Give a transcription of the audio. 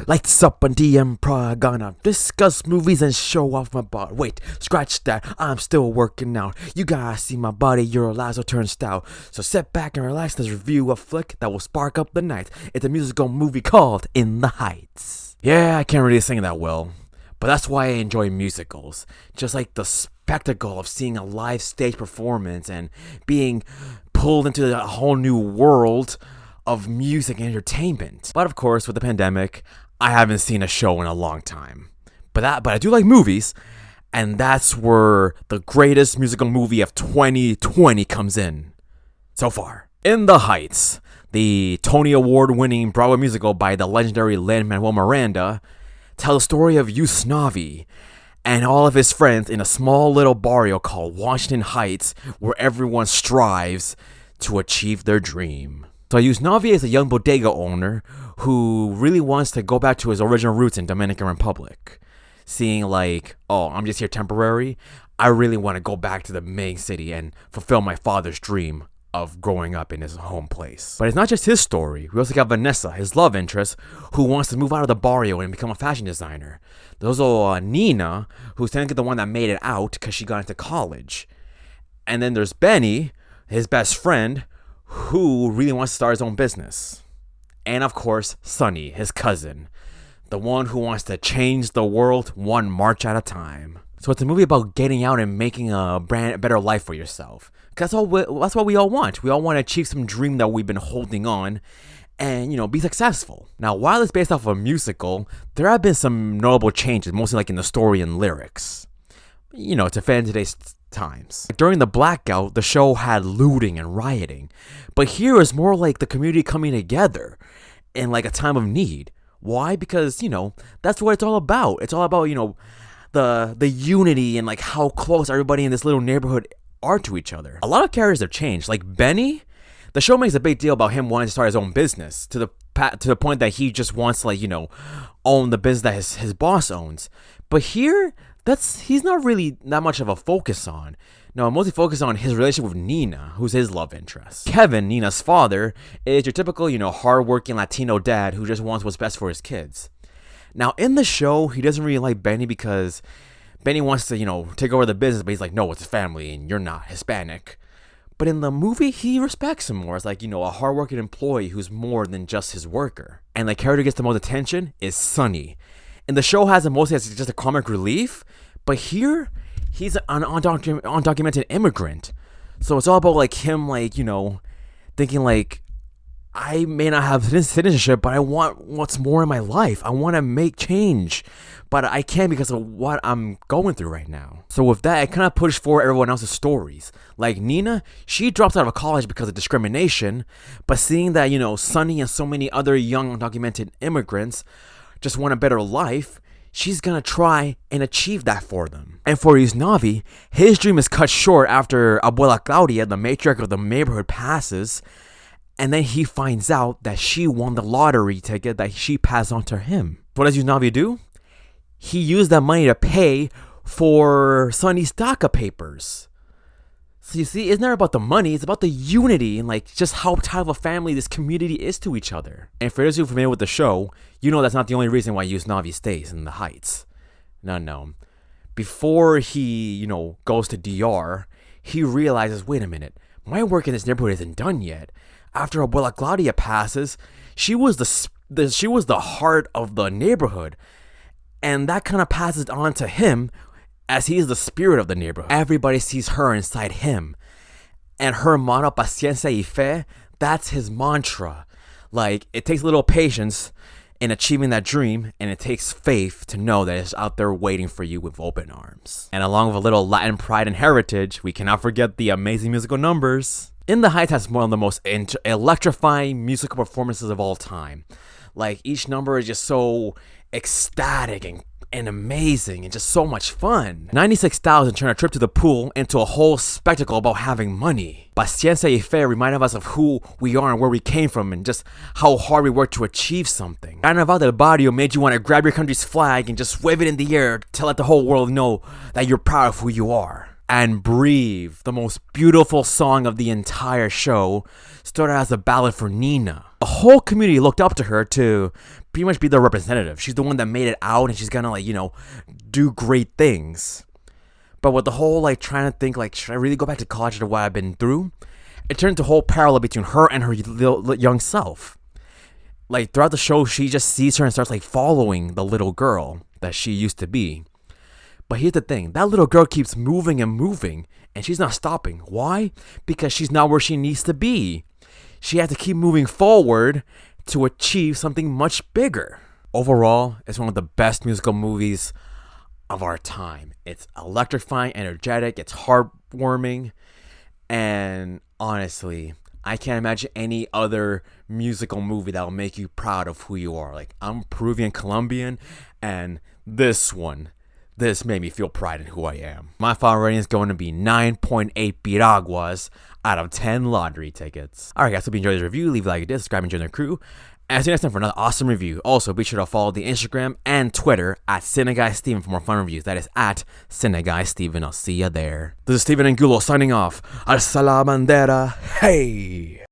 Lights up on the Emperor, gonna discuss movies and show off my body. Wait, scratch that, I'm still working out. You gotta see my body, your lives will turn stout. So sit back and relax, let's review a flick that will spark up the night. It's a musical movie called In the Heights. Yeah, I can't really sing that well, but that's why I enjoy musicals. Just like the spectacle of seeing a live stage performance and being pulled into a whole new world of music and entertainment. But of course, with the pandemic, I haven't seen a show in a long time. But I do like movies, and that's where the greatest musical movie of 2020 comes in so far. In the Heights, the Tony Award-winning Broadway musical by the legendary Lin-Manuel Miranda, tells the story of Usnavi and all of his friends in a small little barrio called Washington Heights, where everyone strives to achieve their dream. So Usnavi is a young bodega owner who really wants to go back to his original roots in Dominican Republic. Seeing like, oh, I'm just here temporary, I really want to go back to the main city and fulfill my father's dream of growing up in his home place. But it's not just his story. We also got Vanessa, his love interest, who wants to move out of the barrio and become a fashion designer. There's also Nina, who's technically the one that made it out because she got into college. And then there's Benny, his best friend, who really wants to start his own business. And of course, Sonny, his cousin, the one who wants to change the world one march at a time. So it's a movie about getting out and making a better life for yourself. That's what we all want. We all want to achieve some dream that we've been holding on and, be successful. Now, while it's based off of a musical, there have been some notable changes, mostly like in the story and lyrics. To fit in today's times. During the blackout, the show had looting and rioting, but here is more like the community coming together in like a time of need. Why? Because that's what it's all about. It's all about the unity and like how close everybody in this little neighborhood are to each other. A lot of characters have changed. Like Benny, the show makes a big deal about him wanting to start his own business to the point that he just wants to own the business that his boss owns. But here, he's not really that much of a focus on. No, I'm mostly focused on his relationship with Nina, who's his love interest. Kevin, Nina's father, is your typical, hardworking Latino dad who just wants what's best for his kids. Now, in the show, he doesn't really like Benny because Benny wants to, take over the business, but he's like, no, it's a family and you're not Hispanic. But in the movie, he respects him more as like, a hardworking employee who's more than just his worker. And the character gets the most attention is Sonny. And the show has him mostly as just a comic relief, but here, he's an undocumented immigrant. So it's all about like him, thinking like, I may not have citizenship, but I want what's more in my life. I want to make change, but I can't because of what I'm going through right now. So with that, I kind of push forward everyone else's stories. Like Nina, she drops out of college because of discrimination, but seeing that, Sonny and so many other young undocumented immigrants just want a better life, she's gonna try and achieve that for them. And for Usnavi, his dream is cut short after Abuela Claudia, the matriarch of the neighborhood, passes, and then he finds out that she won the lottery ticket that she passed on to him. What does Usnavi do? He used that money to pay for Sonny's DACA papers. So you see, it's not about the money, it's about the unity and like just how tight of a family this community is to each other. And for those who are familiar with the show, that's not the only reason why Usnavi stays in the Heights. No. Before he, goes to DR, he realizes, wait a minute, my work in this neighborhood isn't done yet. After Abuela Claudia passes, she was the heart of the neighborhood. And that kind of passes on to him, as he is the spirit of the neighborhood. Everybody sees her inside him. And her motto, paciencia y fe, that's his mantra. Like, it takes a little patience in achieving that dream, and it takes faith to know that it's out there waiting for you with open arms. And along with a little Latin pride and heritage, we cannot forget the amazing musical numbers. In the Heights has one of the most electrifying musical performances of all time. Like, each number is just so ecstatic and amazing and just so much fun. 96,000 turned a trip to the pool into a whole spectacle about having money. Paciencia y fe reminded us of who we are and where we came from and just how hard we worked to achieve something. Carnaval del Barrio made you want to grab your country's flag and just wave it in the air to let the whole world know that you're proud of who you are. And Breathe, the most beautiful song of the entire show, started as a ballad for Nina. The whole community looked up to her to pretty much be the representative. She's the one that made it out, and she's gonna, like, do great things. But with the whole, like, trying to think, like, should I really go back to college after what I've been through? It turned into a whole parallel between her and her young self. Like, throughout the show, she just sees her and starts, like, following the little girl that she used to be. But here's the thing, that little girl keeps moving and moving, and she's not stopping. Why? Because she's not where she needs to be. She has to keep moving forward to achieve something much bigger. Overall, it's one of the best musical movies of our time. It's electrifying, energetic, it's heartwarming, and honestly, I can't imagine any other musical movie that will make you proud of who you are. Like, I'm Peruvian Colombian, and this made me feel pride in who I am. My final rating is going to be 9.8 piraguas out of 10 lottery tickets. Alright guys, hope you enjoyed this review. Leave a like if you did, subscribe and join the crew. And see you next time for another awesome review. Also, be sure to follow the Instagram and Twitter at CineGuy Steven for more fun reviews. That is at CineGuy Steven. I'll see you there. This is Steven Angulo signing off. Hasta la bandera. Hey!